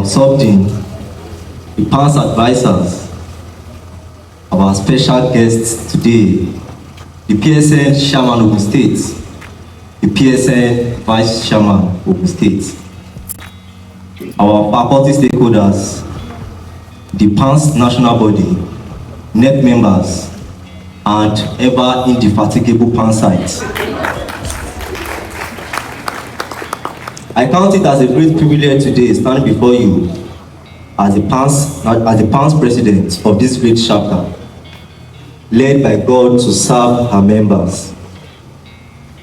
something, the past advisors, our special guests today, the PSN Chairman of the State, the PSN Vice Chairman of the State, our faculty stakeholders, the PANS national body, NEC members, and ever indefatigable PANSites. I count it as a great privilege today standing before you as the PANS president of this great chapter, led by God to serve her members.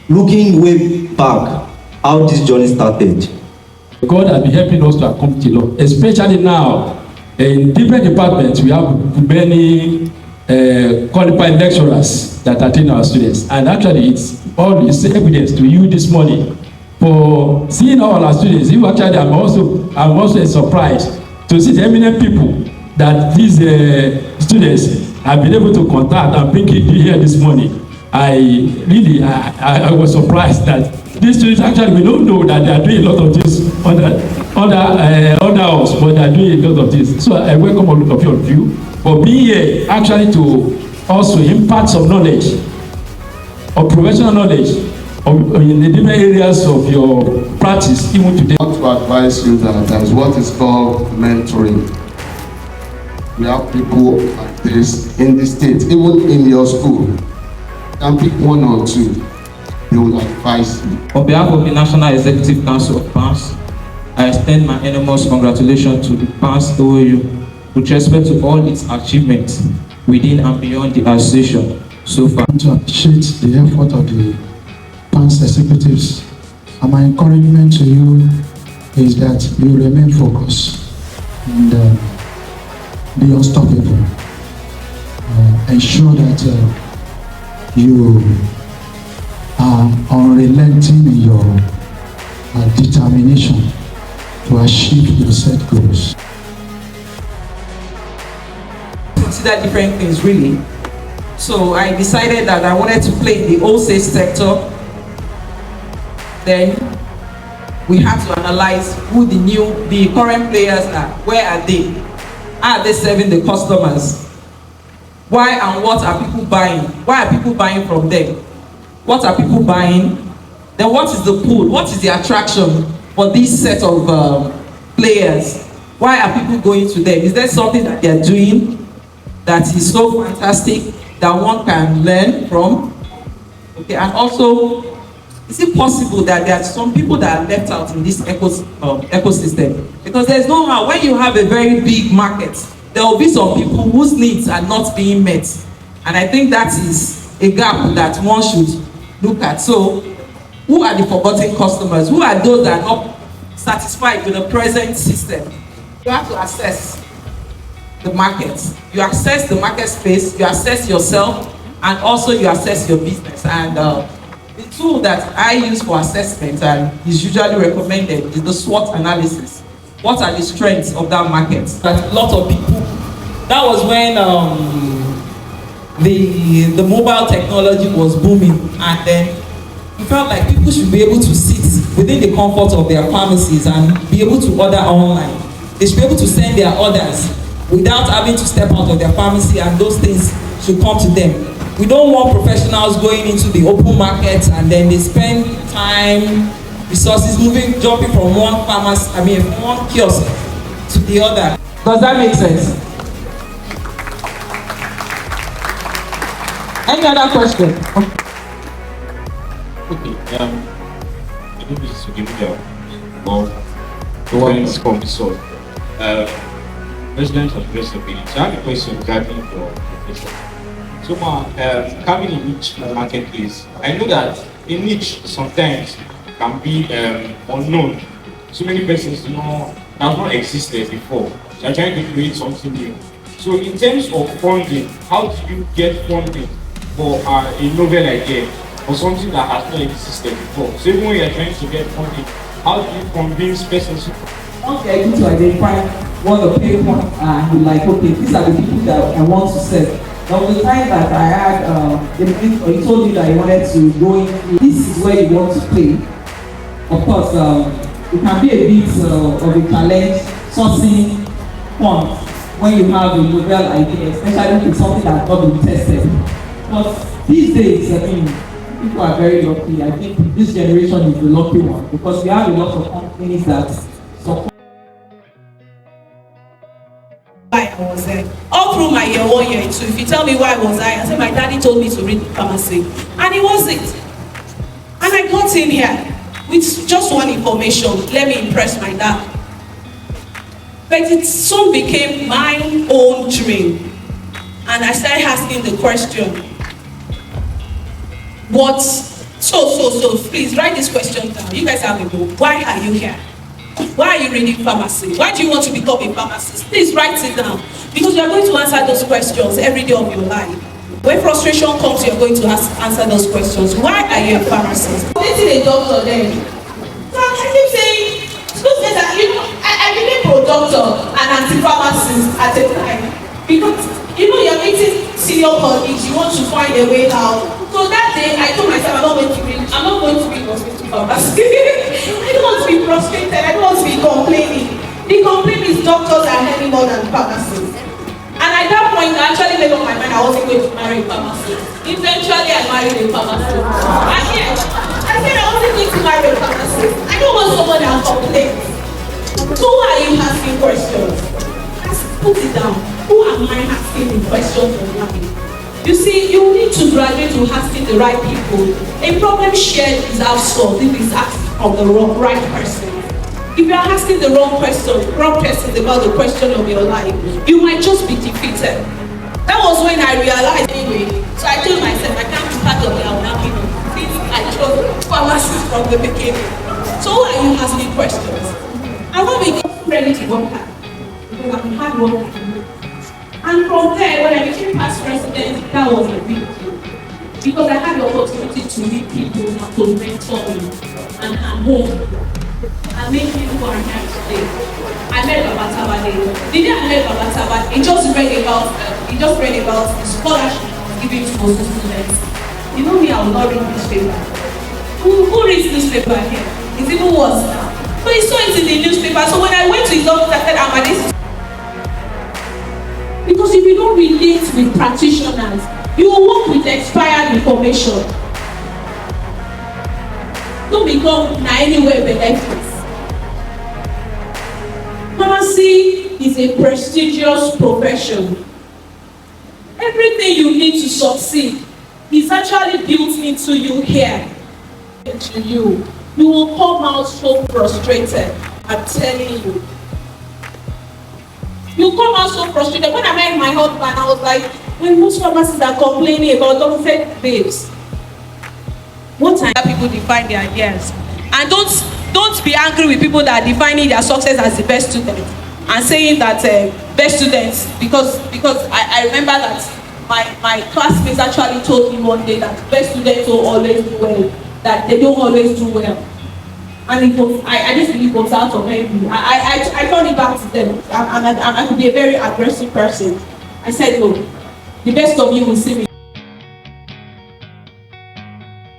Looking way back how this journey started, God has been helping us to accomplish a lot, especially now in different departments. We have many qualified lecturers that attend our students, and actually it's all this evidence to you this morning for seeing all our students. You actually, I'm also surprised to see the eminent people that these students have been able to contact and bring here this morning. I was surprised that these students actually, we don't know that they are doing a lot of this under us, but they are doing a lot of this. So I welcome all of you for being here, actually to also impart some knowledge, or professional knowledge, in the different areas of your practice, even today. I want to advise you that there is what is called mentoring. We have people like this in the state, even in your school. You can pick one or two, they will advise you. On behalf of the National Executive Council of PANS, I extend my enormous congratulations to the PANS OAU with respect to all its achievements within and beyond the association so far. I want to appreciate the effort of the PANS executives, and my encouragement to you is that you remain focused and be unstoppable. Ensure that you are unrelenting in your determination to achieve your set goals. Consider different things really. So I decided that I wanted to play in the wholesale sector. Then we had to analyze who the current players are. Where are they? How are they serving the customers? Why and what are people buying? Why are people buying from them? What are people buying? Then what is the pool? What is the attraction for this set of players? Why are people going to them? Is there something that they are doing that is so fantastic that one can learn from? Okay, and also, is it possible that there are some people that are left out in this ecosystem? Because there's no how, when you have a very big market, there will be some people whose needs are not being met. And I think that is a gap that one should look at. So, who are the forgotten customers? Who are those that are not satisfied with the present system? You have to assess the market. You assess the market space, you assess yourself, and also you assess your business. And the tool that I use for assessment and is usually recommended is the SWOT analysis. What are the strengths of that market? That a lot of people, that was when the mobile technology was booming, and then we felt like people should be able to sit within the comfort of their pharmacies and be able to order online. They should be able to send their orders without having to step out of their pharmacy, and those things should come to them. We don't want professionals going into the open market and then they spend time, resources, jumping from one one kiosk to the other. Does that make sense? Any other question? Okay, I think this is to give you the one is called the sword. President of the Ability. I have a question regarding your profession. So, coming in each marketplace, I know that in each sometimes can be unknown. So many persons have not existed before. So I'm trying to create something new. So in terms of funding, how do you get funding for a novel idea or something that has not existed before? So even when you're trying to get funding, how do you convince persons? Once you're able to identify what the pain point and you're like, okay, these are the people that I want to serve. There was a time that I had he told me that he wanted to go into this is where you want to play. Of course, it can be a bit of a challenge sourcing funds when you have a novel idea, especially with something that has not been tested. But these days, I mean, people are very lucky. I think this generation is the lucky one because we have a lot of companies that support. I was there all through my year 1, year 2. If you tell me why was I said my daddy told me to read pharmacy, and it wasn't. And I got in here with just one information. Let me impress my dad. But it soon became my own dream, and I started asking the question. What? So, please write this question down. You guys have a book. Why are you here? Why are you reading pharmacy? Why do you want to become a pharmacist? Please write it down. Because you are going to answer those questions every day of your life. When frustration comes, you are going to answer those questions. Why are you a pharmacist? Dating a doctor then. So I keep saying, I became a doctor and anti-pharmacist at a time. Because, you're meeting senior colleagues, you want to find a way out. So that day, I told myself, I'm not going to be hospital pharmacist. I don't want to be frustrated. I don't want to be complaining. The complaint is doctors are having more than pharmacists. And at that point, I actually made up my mind I wasn't going to marry a pharmacist. Eventually, I married a pharmacist. And yes, I said I wasn't going to marry a pharmacist. I don't want someone that complains. So why are you asking questions? Put it down. Who am I asking the questions of life? You see, you need to graduate to asking the right people. A problem shared is outsourced if it's asked from the right person. If you are asking the wrong person about the question of your life, you might just be defeated. That was when I realized anyway. So I told myself I can't be part of the unhappy since I chose pharmacy from the beginning. So why are you asking questions? I want to be ready to work hard because I'm hard working. And from there, when I became past president, that was a big deal. Because I had the opportunity to meet people and to mentor me and home. And many people who are here today. I met Baba Tabade. The day I met Baba Tabade, he just read about the scholarship given to Muslim students. You know me, I will not read newspaper. Who reads newspaper here? It's even worse now. But he saw it in the newspaper. So when I went to his office, I said, Amadeus. Because if you don't relate with practitioners, you will work with expired information. Don't become anywhere benefits. Pharmacy is a prestigious profession. Everything you need to succeed is actually built into you here. Into you. You will come out so frustrated. I'm telling you. You come out so frustrated. When I met my husband, I was like, when most pharmacists are complaining about don't babes. What time people define their ideas? And don't be angry with people that are defining their success as the best student and saying that best students because I remember that my classmates actually told me one day that best students don't always do well, that they don't always do well. And it was, I just believe it was out of envy. I turned it back to them. I could be a very aggressive person. I said, no, the best of you will see me.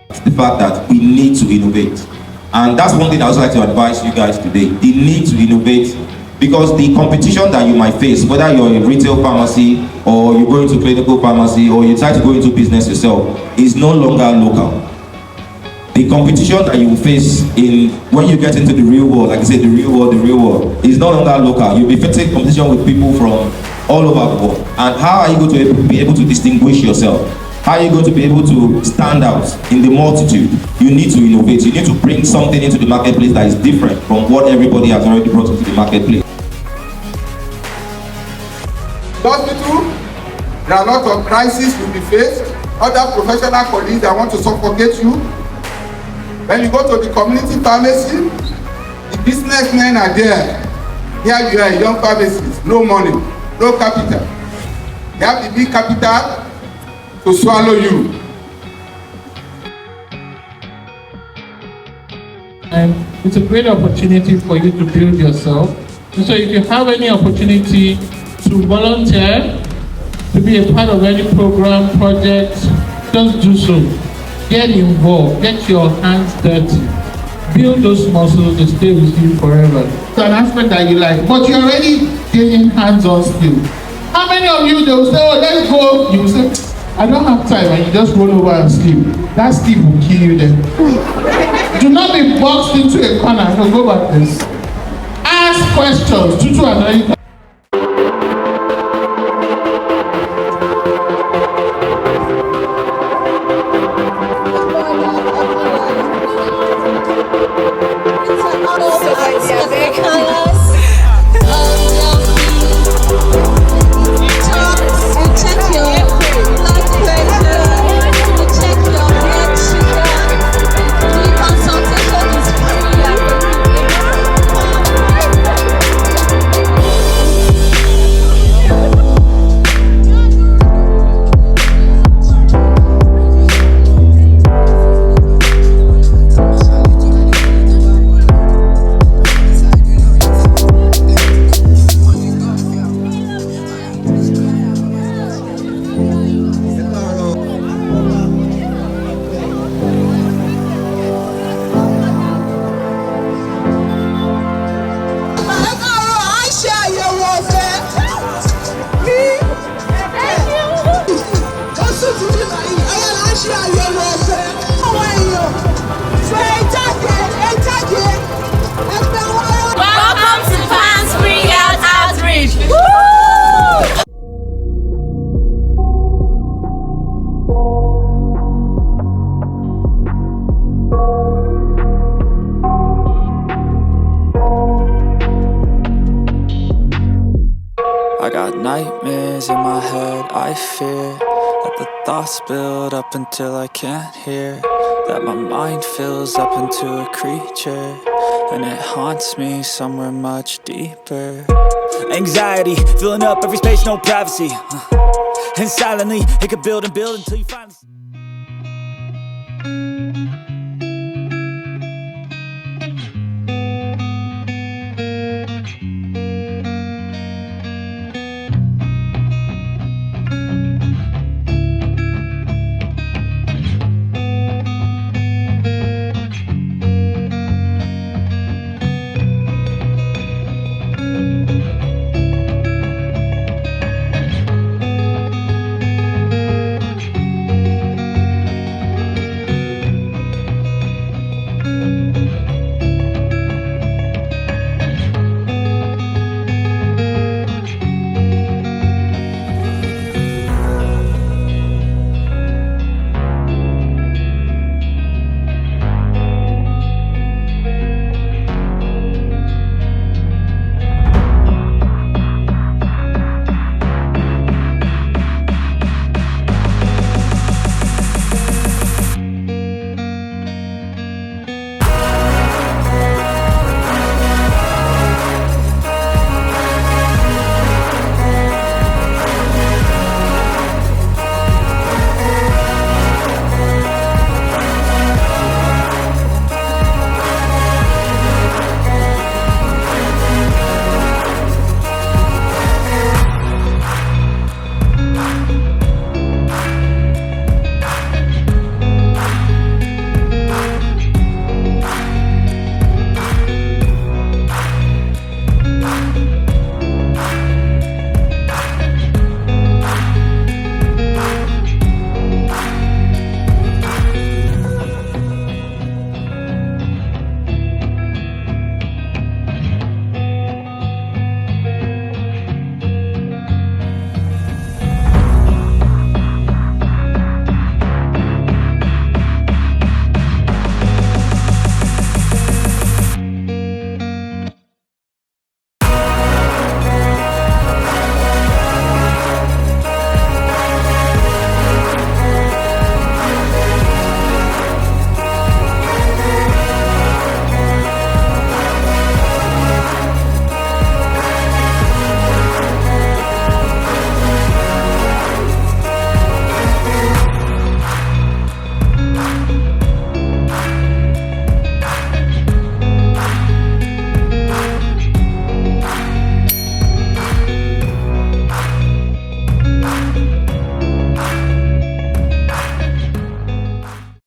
The fact that we need to innovate. And that's one thing I would like to advise you guys today. The need to innovate, because the competition that you might face, whether you're in retail pharmacy or you go into clinical pharmacy or you try to go into business yourself, is no longer local. The competition that you face when you get into the real world, like I said, the real world is no longer local. You'll be facing competition with people from all over the world. And how are you going to be able to distinguish yourself? How are you going to be able to stand out in the multitude? You need to innovate. You need to bring something into the marketplace that is different from what everybody has already brought into the marketplace. Hospital, there are a lot of crises you will be faced. Other professional colleagues that want to suffocate you. When you go to the community pharmacy, the businessmen are there. Here you are, a young pharmacist, no money, no capital. You have the big capital to swallow you. And it's a great opportunity for you to build yourself. And so if you have any opportunity to volunteer, to be a part of any program, project, just do so. Get involved, get your hands dirty, build those muscles to stay with you forever. an aspect that you like, but you're already gaining hands-on skill. How many of you, they will say, oh, let's go. You will say, I don't have time, and you just roll over and sleep. That sleep will kill you then. Do not be boxed into a corner. No, go back this. Ask questions. Tutu and I. I got nightmares in my head, I fear that the thoughts build up until I can't hear, that my mind fills up into a creature, and it haunts me somewhere much deeper. Anxiety, filling up every space, no privacy, and silently, it could build and build until you finally